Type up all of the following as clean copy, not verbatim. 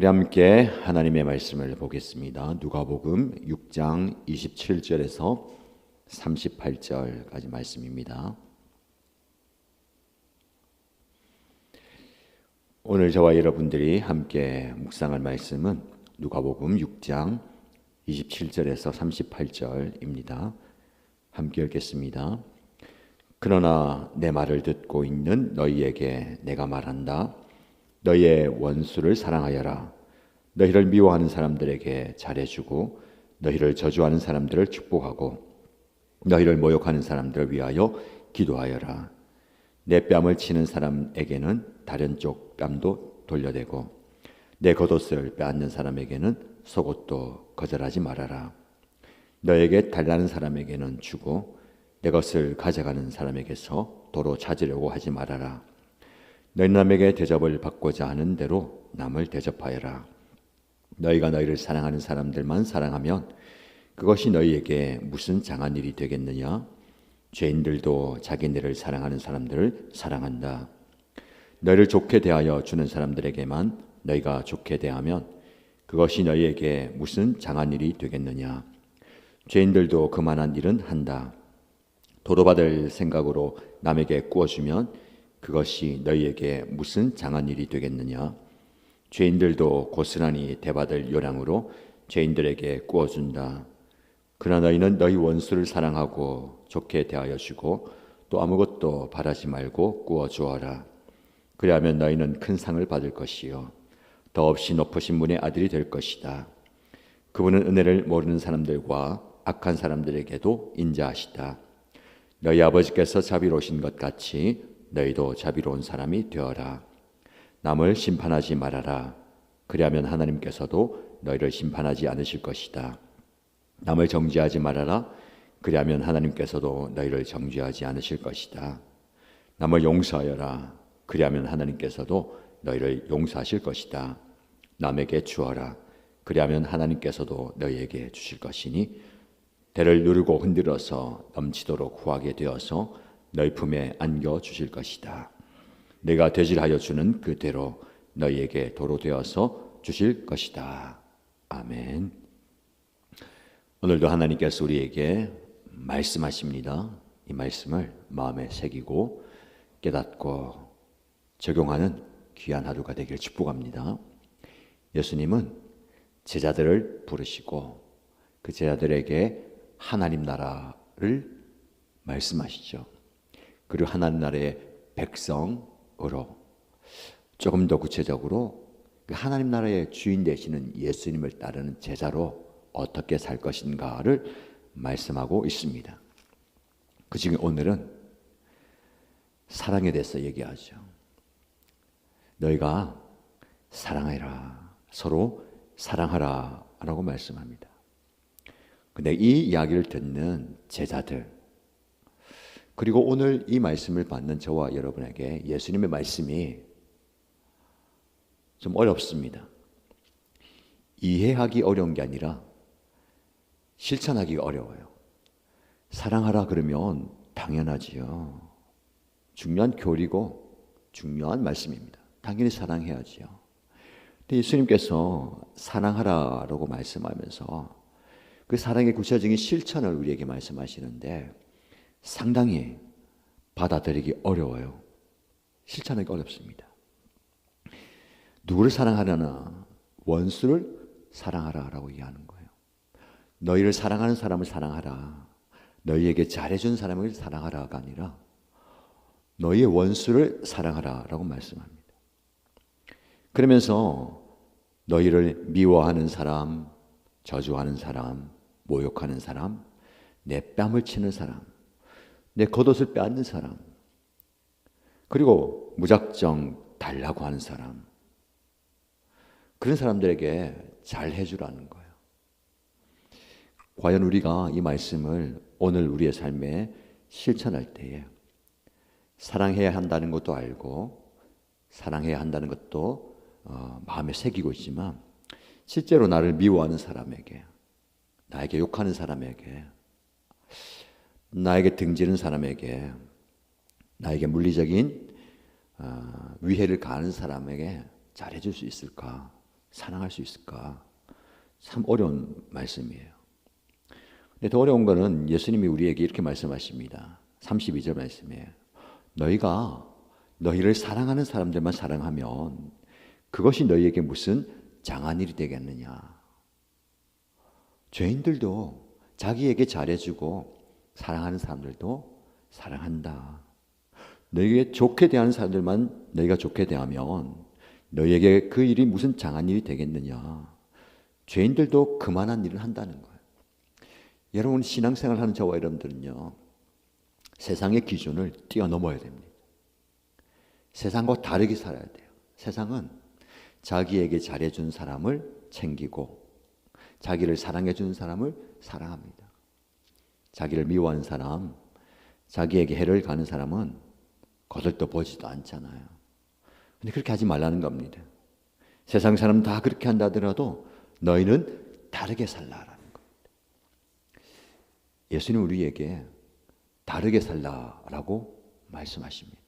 우리 함께 하나님의 말씀을 보겠습니다. 누가복음 6장 27절에서 38절까지 말씀입니다. 오늘 저와 여러분들이 함께 묵상할 말씀은 누가복음 6장 27절에서 38절입니다. 함께 읽겠습니다. 그러나 내 말을 듣고 있는 너희에게 내가 말한다. 너희의 원수를 사랑하여라. 너희를 미워하는 사람들에게 잘해주고 너희를 저주하는 사람들을 축복하고 너희를 모욕하는 사람들을 위하여 기도하여라. 내 뺨을 치는 사람에게는 다른 쪽 뺨도 돌려대고 내 겉옷을 빼앗는 사람에게는 속옷도 거절하지 말아라. 너에게 달라는 사람에게는 주고 내 것을 가져가는 사람에게서 도로 찾으려고 하지 말아라. 너희 남에게 대접을 받고자 하는 대로 남을 대접하여라. 너희가 너희를 사랑하는 사람들만 사랑하면 그것이 너희에게 무슨 장한 일이 되겠느냐? 죄인들도 자기네를 사랑하는 사람들을 사랑한다. 너희를 좋게 대하여 주는 사람들에게만 너희가 좋게 대하면 그것이 너희에게 무슨 장한 일이 되겠느냐? 죄인들도 그만한 일은 한다. 도로받을 생각으로 남에게 꾸어주면 그것이 너희에게 무슨 장한 일이 되겠느냐? 죄인들도 고스란히 대받을 요량으로 죄인들에게 꾸어준다. 그러나 너희는 너희 원수를 사랑하고 좋게 대하여 주고 또 아무것도 바라지 말고 꾸어주어라. 그리하면 너희는 큰 상을 받을 것이요 더없이 높으신 분의 아들이 될 것이다. 그분은 은혜를 모르는 사람들과 악한 사람들에게도 인자하시다. 너희 아버지께서 자비로우신 것 같이 너희도 자비로운 사람이 되어라. 남을 심판하지 말아라. 그리하면 하나님께서도 너희를 심판하지 않으실 것이다. 남을 정죄하지 말아라. 그리하면 하나님께서도 너희를 정죄하지 않으실 것이다. 남을 용서하여라. 그리하면 하나님께서도 너희를 용서하실 것이다. 남에게 주어라. 그리하면 하나님께서도 너희에게 주실 것이니 대를 누르고 흔들어서 넘치도록 후하게 되어서 너희 품에 안겨 주실 것이다. 내가 되질하여 주는 그대로 너희에게 도로 되어서 주실 것이다. 아멘. 오늘도 하나님께서 우리에게 말씀하십니다. 이 말씀을 마음에 새기고 깨닫고 적용하는 귀한 하루가 되길 축복합니다. 예수님은 제자들을 부르시고 그 제자들에게 하나님 나라를 말씀하시죠. 그리고 하나님 나라의 백성으로 조금 더 구체적으로 하나님 나라의 주인 되시는 예수님을 따르는 제자로 어떻게 살 것인가를 말씀하고 있습니다. 그 중에 오늘은 사랑에 대해서 얘기하죠. 너희가 사랑해라. 서로 사랑하라 라고 말씀합니다. 근데 이 이야기를 듣는 제자들 그리고 오늘 이 말씀을 받는 저와 여러분에게 예수님의 말씀이 좀 어렵습니다. 이해하기 어려운 게 아니라 실천하기가 어려워요. 사랑하라 그러면 당연하지요. 중요한 교리고 중요한 말씀입니다. 당연히 사랑해야지요. 근데 예수님께서 사랑하라라고 말씀하면서 그 사랑의 구체적인 실천을 우리에게 말씀하시는데 상당히 받아들이기 어려워요. 실천하기 어렵습니다. 누구를 사랑하려나? 원수를 사랑하라라고 얘기하는 거예요. 너희를 사랑하는 사람을 사랑하라. 너희에게 잘해준 사람을 사랑하라가 아니라 너희의 원수를 사랑하라라고 말씀합니다. 그러면서 너희를 미워하는 사람, 저주하는 사람, 모욕하는 사람, 내 뺨을 치는 사람, 내 겉옷을 빼앗는 사람, 그리고 무작정 달라고 하는 사람, 그런 사람들에게 잘 해주라는 거예요. 과연 우리가 이 말씀을 오늘 우리의 삶에 실천할 때에 사랑해야 한다는 것도 알고 사랑해야 한다는 것도 마음에 새기고 있지만 실제로 나를 미워하는 사람에게, 나에게 욕하는 사람에게, 나에게 등지는 사람에게, 나에게 물리적인 위해를 가하는 사람에게 잘해줄 수 있을까? 사랑할 수 있을까? 참 어려운 말씀이에요. 근데 더 어려운 거는 예수님이 우리에게 이렇게 말씀하십니다. 32절 말씀이에요. 너희가 너희를 사랑하는 사람들만 사랑하면 그것이 너희에게 무슨 장한 일이 되겠느냐. 죄인들도 자기에게 잘해주고 사랑하는 사람들도 사랑한다. 너희에게 좋게 대하는 사람들만 너희가 좋게 대하면 너희에게 그 일이 무슨 장한 일이 되겠느냐. 죄인들도 그만한 일을 한다는 거예요. 여러분 신앙생활 하는 저와 여러분들은요. 세상의 기준을 뛰어넘어야 됩니다. 세상과 다르게 살아야 돼요. 세상은 자기에게 잘해준 사람을 챙기고 자기를 사랑해준 사람을 사랑합니다. 자기를 미워하는 사람, 자기에게 해를 가는 사람은 거들떠보지도 않잖아요. 근데 그렇게 하지 말라는 겁니다. 세상 사람 다 그렇게 한다 하더라도 너희는 다르게 살라라는 겁니다. 예수님 우리에게 다르게 살라라고 말씀하십니다.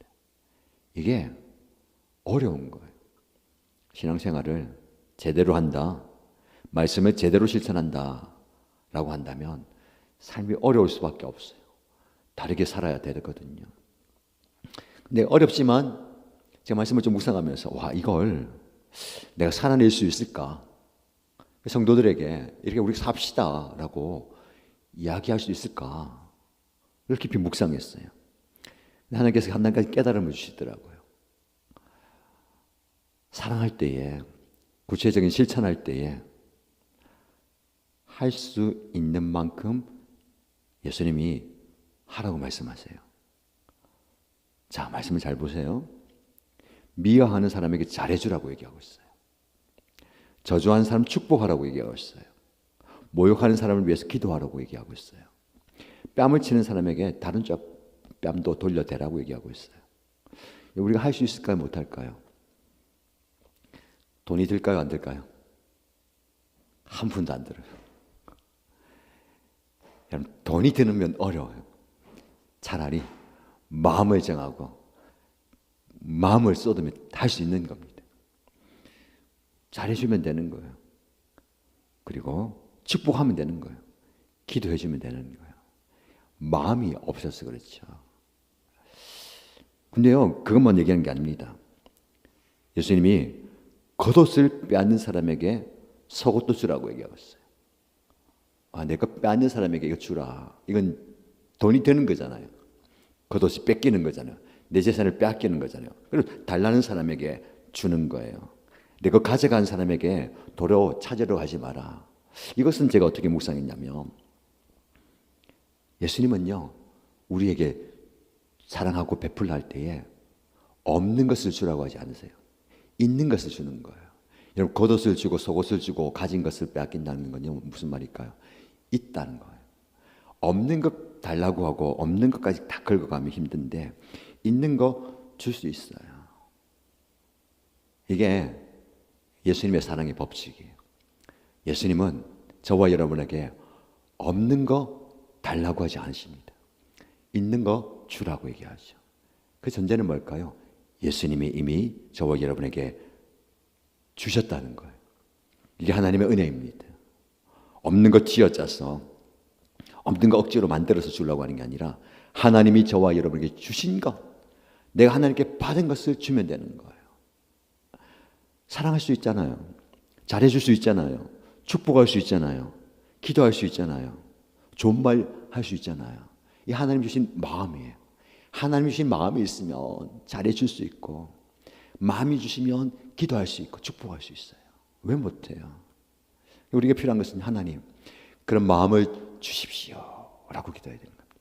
이게 어려운 거예요. 신앙생활을 제대로 한다, 말씀을 제대로 실천한다 라고 한다면 삶이 어려울 수밖에 없어요. 다르게 살아야 되거든요. 근데 어렵지만 제가 말씀을 좀 묵상하면서 와 이걸 내가 살아낼 수 있을까? 성도들에게 이렇게 우리 삽시다 라고 이야기할 수 있을까? 이렇게 깊이 묵상했어요. 하나님께서 한 가지 깨달음을 주시더라고요. 사랑할 때에 구체적인 실천할 때에 할 수 있는 만큼 예수님이 하라고 말씀하세요. 자, 말씀을 잘 보세요. 미워하는 사람에게 잘해주라고 얘기하고 있어요. 저주하는 사람 축복하라고 얘기하고 있어요. 모욕하는 사람을 위해서 기도하라고 얘기하고 있어요. 뺨을 치는 사람에게 다른 쪽 뺨도 돌려대라고 얘기하고 있어요. 우리가 할 수 있을까요? 못할까요? 돈이 들까요? 안 들까요? 한 푼도 안 들어요. 여러분, 돈이 드는 어려워요. 차라리 마음을 정하고 마음을 쏟으면 할 수 있는 겁니다. 잘해주면 되는 거예요. 그리고 축복하면 되는 거예요. 기도해주면 되는 거예요. 마음이 없어서 그렇죠. 근데요, 그것만 얘기하는 게 아닙니다. 예수님이 겉옷을 빼앗는 사람에게 속옷도 주라고 얘기하고 있어요. 아, 내가 빼앗는 사람에게 이거 주라. 이건 돈이 되는 거잖아요. 겉옷이 뺏기는 거잖아요. 내 재산을 빼앗기는 거잖아요. 그리고 달라는 사람에게 주는 거예요. 내가 가져간 사람에게 도로 찾으러 가지 마라. 이것은 제가 어떻게 묵상했냐면 예수님은요, 우리에게 사랑하고 베풀라 할 때에 없는 것을 주라고 하지 않으세요. 있는 것을 주는 거예요. 여러분, 겉옷을 주고 속옷을 주고 가진 것을 빼앗긴다는 건요, 무슨 말일까요? 있다는 거예요. 없는 것 달라고 하고 없는 것까지 다 긁어가면 힘든데 있는 거 줄 수 있어요. 이게 예수님의 사랑의 법칙이에요. 예수님은 저와 여러분에게 없는 거 달라고 하지 않으십니다. 있는 거 주라고 얘기하죠. 그 전제는 뭘까요? 예수님이 이미 저와 여러분에게 주셨다는 거예요. 이게 하나님의 은혜입니다. 없는 거 쥐어짜서 없는 거 억지로 만들어서 주려고 하는 게 아니라 하나님이 저와 여러분에게 주신 것, 내가 하나님께 받은 것을 주면 되는 거예요. 사랑할 수 있잖아요. 잘해줄 수 있잖아요. 축복할 수 있잖아요. 기도할 수 있잖아요. 좋은 말 할 수 있잖아요. 이 하나님 주신 마음이에요. 하나님 주신 마음이 있으면 잘해줄 수 있고 마음이 주시면 기도할 수 있고 축복할 수 있어요. 왜 못해요? 우리에게 필요한 것은 하나님 그런 마음을 주십시오 라고 기도해야 되는 겁니다.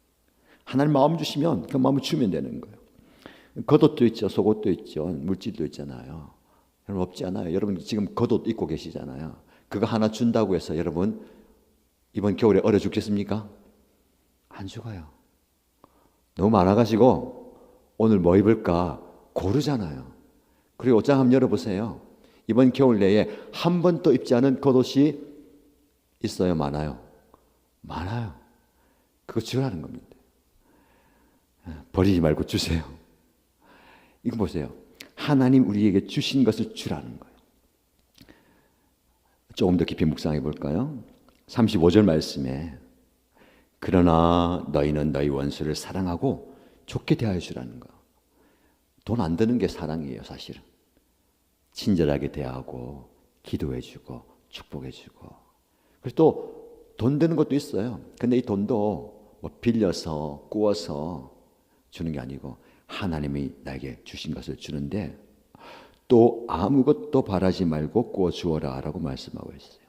하나님 마음 주시면 그 마음을 주면 되는 거예요. 겉옷도 있죠. 속옷도 있죠. 물질도 있잖아요. 여러분 없지 않아요? 여러분 지금 겉옷 입고 계시잖아요. 그거 하나 준다고 해서 여러분 이번 겨울에 얼어 죽겠습니까? 안 죽어요. 너무 많아가지고 오늘 뭐 입을까 고르잖아요. 그리고 옷장 한번 열어보세요. 이번 겨울 내에 한 번도 입지 않은 겉옷이 있어요? 많아요? 많아요. 그거 주라는 겁니다. 버리지 말고 주세요. 이거 보세요. 하나님 우리에게 주신 것을 주라는 거예요. 조금 더 깊이 묵상해 볼까요? 35절 말씀에 그러나 너희는 너희 원수를 사랑하고 좋게 대하여 주라는 거. 돈 안 드는 게 사랑이에요, 사실은. 친절하게 대하고 기도해 주고 축복해 주고. 그래서 또 돈 드는 것도 있어요. 근데 이 돈도 뭐 빌려서 꾸어서 주는 게 아니고 하나님이 나에게 주신 것을 주는데 또 아무것도 바라지 말고 꾸어 주어라 라고 말씀하고 있어요.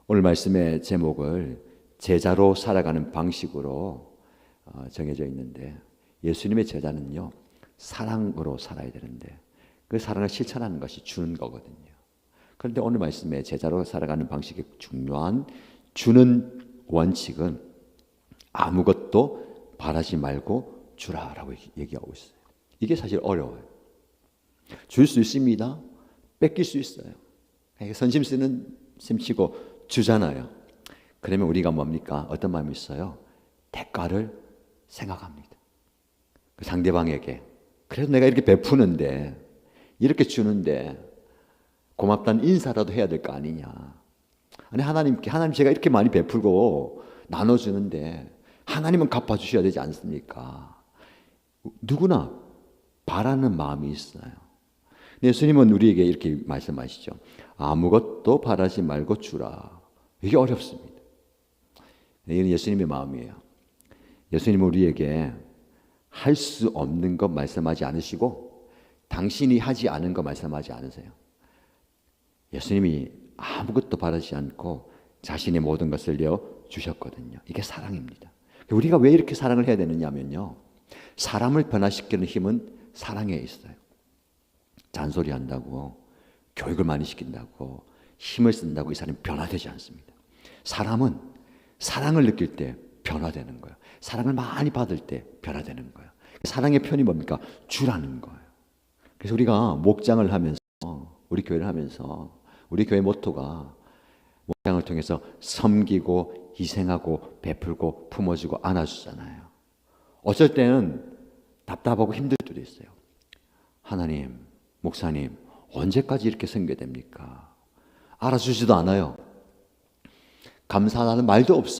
오늘 말씀의 제목을 제자로 살아가는 방식으로 정해져 있는데 예수님의 제자는요 사랑으로 살아야 되는데 그 사랑을 실천하는 것이 주는 거거든요. 그런데 오늘 말씀에 제자로 살아가는 방식의 중요한 주는 원칙은 아무것도 바라지 말고 주라라고 얘기하고 있어요. 이게 사실 어려워요. 줄 수 있습니다. 뺏길 수 있어요. 선심 쓰는 셈 치고 주잖아요. 그러면 우리가 뭡니까? 어떤 마음이 있어요? 대가를 생각합니다. 그 상대방에게 그래도 내가 이렇게 베푸는데 이렇게 주는데 고맙다는 인사라도 해야 될 거 아니냐. 아니 하나님 제가 이렇게 많이 베풀고 나눠주는데 하나님은 갚아주셔야 되지 않습니까? 누구나 바라는 마음이 있어요. 예수님은 우리에게 이렇게 말씀하시죠. 아무것도 바라지 말고 주라. 이게 어렵습니다. 이건 예수님의 마음이에요. 예수님은 우리에게 할 수 없는 것 말씀하지 않으시고 당신이 하지 않은 것 말씀하지 않으세요. 예수님이 아무것도 바라지 않고 자신의 모든 것을 내어 주셨거든요. 이게 사랑입니다. 우리가 왜 이렇게 사랑을 해야 되느냐면요. 사람을 변화시키는 힘은 사랑에 있어요. 잔소리한다고 교육을 많이 시킨다고 힘을 쓴다고 이 사람이 변화되지 않습니다. 사람은 사랑을 느낄 때 변화되는 거예요. 사랑을 많이 받을 때 변화되는 거예요. 사랑의 편이 뭡니까? 주라는 거예요. 그래서 우리가 목장을 하면서 우리 교회를 하면서 우리 교회 모토가 목장을 통해서 섬기고 희생하고 베풀고 품어주고 안아주잖아요. 어쩔 때는 답답하고 힘들 때도 있어요. 하나님, 목사님, 언제까지 이렇게 섬겨야 됩니까? 알아주지도 않아요. 감사하는 말도 없어요.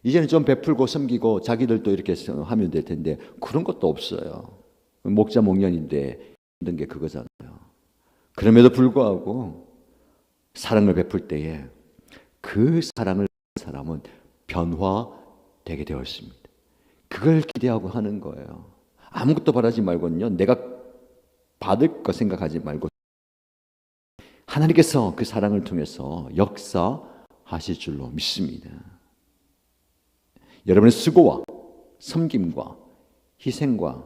이제는 좀 베풀고 섬기고 자기들도 이렇게 하면 될 텐데 그런 것도 없어요. 목자 목년인데 힘든 게 그거잖아요. 그럼에도 불구하고 사랑을 베풀 때에 그 사랑을 사람은 변화되게 되어 있습니다. 그걸 기대하고 하는 거예요. 아무것도 바라지 말고는요. 내가 받을 거 생각하지 말고 하나님께서 그 사랑을 통해서 역사하실 줄로 믿습니다. 여러분의 수고와 섬김과 희생과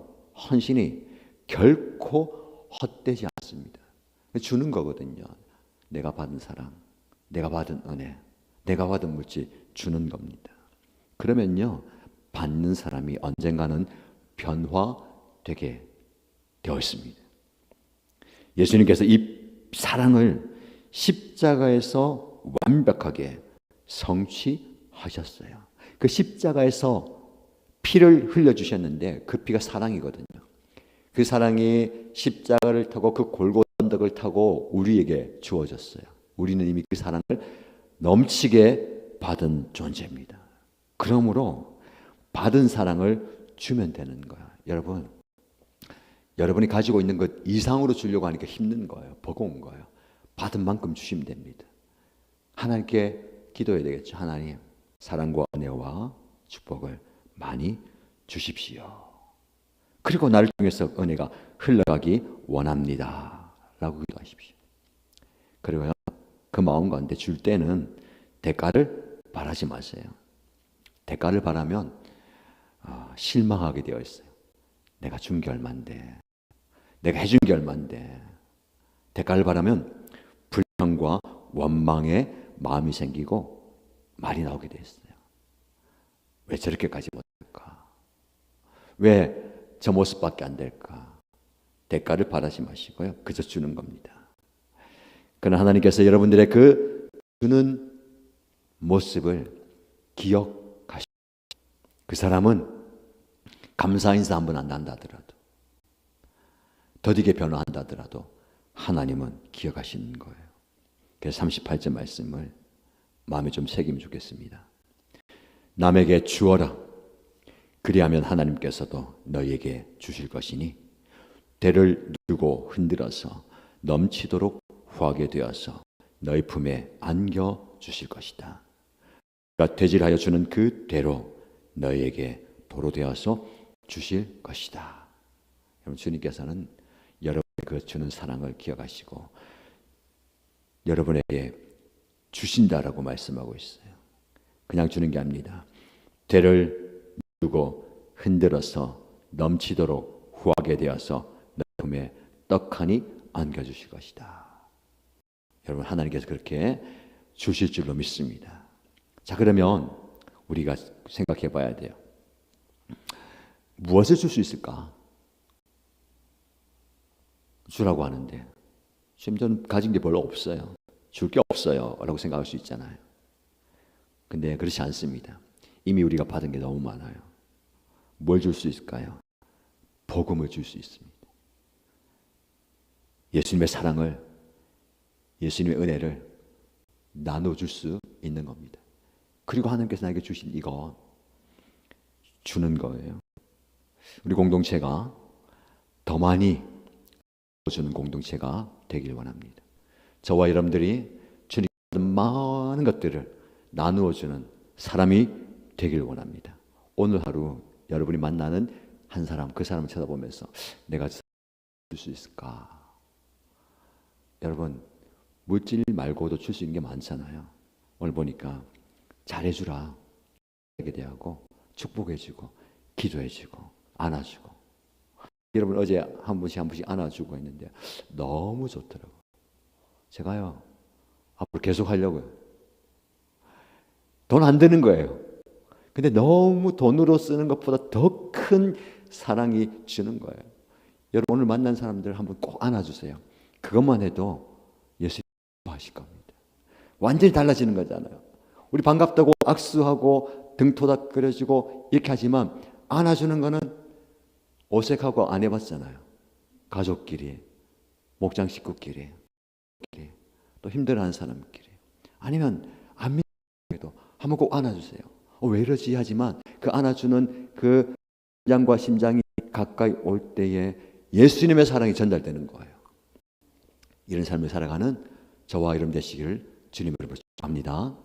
헌신이 결코 헛되지 않습니다. 주는 거거든요. 내가 받은 사랑, 내가 받은 은혜, 내가 받은 물질 주는 겁니다. 그러면요. 받는 사람이 언젠가는 변화되게 되어 있습니다. 예수님께서 이 사랑을 십자가에서 완벽하게 성취하셨어요. 그 십자가에서 피를 흘려주셨는데 그 피가 사랑이거든요. 그 사랑이 십자가를 타고 그 골고था 언덕을 타고 우리에게 주어졌어요. 우리는 이미 그 사랑을 넘치게 받은 존재입니다. 그러므로 받은 사랑을 주면 되는 거야. 여러분이 가지고 있는 것 이상으로 주려고 하니까 힘든 거예요. 버거운 거예요. 받은 만큼 주시면 됩니다. 하나님께 기도해야 되겠죠. 하나님, 사랑과 은혜와 축복을 많이 주십시오. 그리고 나를 통해서 은혜가 흘러가기 원합니다. 라고 기도하십시오. 그리고요, 그 마음 가운데 줄 때는 대가를 바라지 마세요. 대가를 바라면 실망하게 되어 있어요. 내가 준 게 얼만데, 내가 해준 게 얼만데. 대가를 바라면 불평과 원망의 마음이 생기고 말이 나오게 되어 있어요. 왜 저렇게까지 못할까? 왜 저 모습밖에 안 될까? 대가를 바라지 마시고요. 그저 주는 겁니다. 그러나 하나님께서 여러분들의 그 주는 모습을 기억하시고 그 사람은 감사 인사 한 번 안 한다더라도 더디게 변화한다더라도 하나님은 기억하시는 거예요. 그래서 38절 말씀을 마음에 좀 새기면 좋겠습니다. 남에게 주어라. 그리하면 하나님께서도 너희에게 주실 것이니 대를 누르고 흔들어서 넘치도록 후하게 되어서 너희 품에 안겨 주실 것이다. 그가 되질하여 주는 그 대로 너희에게 도로 되어서 주실 것이다. 여러분, 주님께서는 여러분의 그 주는 사랑을 기억하시고 여러분에게 주신다라고 말씀하고 있어요. 그냥 주는 게 아닙니다. 대를 누르고 흔들어서 넘치도록 후하게 되어서 너희 품에 떡하니 안겨주실 것이다. 여러분, 하나님께서 그렇게 주실 줄로 믿습니다. 자, 그러면 우리가 생각해 봐야 돼요. 무엇을 줄 수 있을까? 주라고 하는데 지금 저는 가진 게 별로 없어요. 줄 게 없어요 라고 생각할 수 있잖아요. 근데 그렇지 않습니다. 이미 우리가 받은 게 너무 많아요. 뭘 줄 수 있을까요? 복음을 줄 수 있습니다. 예수님의 사랑을, 예수님의 은혜를 나눠줄 수 있는 겁니다. 그리고 하나님께서 나에게 주신 이거 주는 거예요. 우리 공동체가 더 많이 주는 공동체가 되길 원합니다. 저와 여러분들이 주님 받은 많은 것들을 나누어주는 사람이 되길 원합니다. 오늘 하루 여러분이 만나는 한 사람, 그 사람을 쳐다보면서 내가 줄 수 있을까? 여러분, 물질 말고도 줄 수 있는 게 많잖아요. 오늘 보니까 잘해주라 하게 대하고 축복해주고 기도해주고 안아주고, 여러분 어제 한 분씩 안아주고 있는데 너무 좋더라고요. 제가요 앞으로 계속 하려고요. 돈 안 드는 거예요. 근데 너무 돈으로 쓰는 것보다 더 큰 사랑이 주는 거예요. 여러분 오늘 만난 사람들 한번 꼭 안아주세요. 그것만 해도 예수님 하실 겁니다. 완전히 달라지는 거잖아요. 우리 반갑다고 악수하고 등 토닥거려주고 이렇게 하지만 안아주는 거는 어색하고 안 해봤잖아요. 가족끼리, 목장 식구끼리, 또 힘들어하는 사람끼리, 아니면 안 믿어도 한번 꼭 안아주세요. 왜 이러지 하지만 그 안아주는 그 심장과 심장이 가까이 올 때에 예수님의 사랑이 전달되는 거예요. 이런 삶을 살아가는 저와 여러분 되시기를 주님으로 부탁합니다.